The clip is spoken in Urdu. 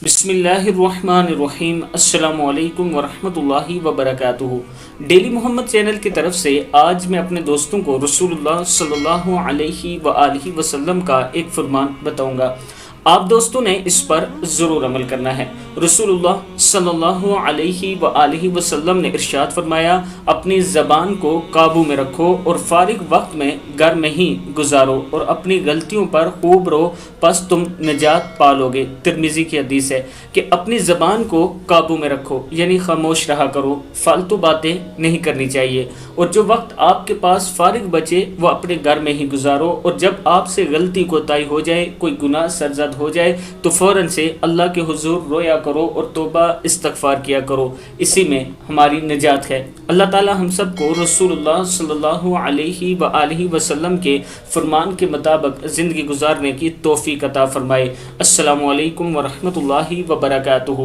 بسم اللہ الرحمن الرحیم۔ السلام علیکم ورحمۃ اللہ وبرکاتہ۔ ڈیلی محمد چینل کی طرف سے آج میں اپنے دوستوں کو رسول اللہ صلی اللہ علیہ وآلہ وسلم کا ایک فرمان بتاؤں گا۔ آپ دوستوں نے اس پر ضرور عمل کرنا ہے۔ رسول اللہ صلی اللہ علیہ وآلہ وسلم نے ارشاد فرمایا، اپنی زبان کو قابو میں رکھو اور فارغ وقت میں گھر میں ہی گزارو اور اپنی غلطیوں پر خوب رو، پس تم نجات پالو گے۔ ترمذی کی حدیث ہے کہ اپنی زبان کو قابو میں رکھو، یعنی خاموش رہا کرو، فالتو باتیں نہیں کرنی چاہیے، اور جو وقت آپ کے پاس فارغ بچے وہ اپنے گھر میں ہی گزارو، اور جب آپ سے غلطی کوتاہی ہو جائے، کوئی گناہ سرزد ہو جائے تو فوراً سے اللہ کے حضور رویا کرو اور توبہ استغفار کیا کرو، اسی میں ہماری نجات ہے۔ اللہ تعالی ہم سب کو رسول اللہ صلی اللہ علیہ وآلہ وسلم کے فرمان کے مطابق زندگی گزارنے کی توفیق عطا فرمائے۔ السلام علیکم ورحمۃ اللہ وبرکاتہ۔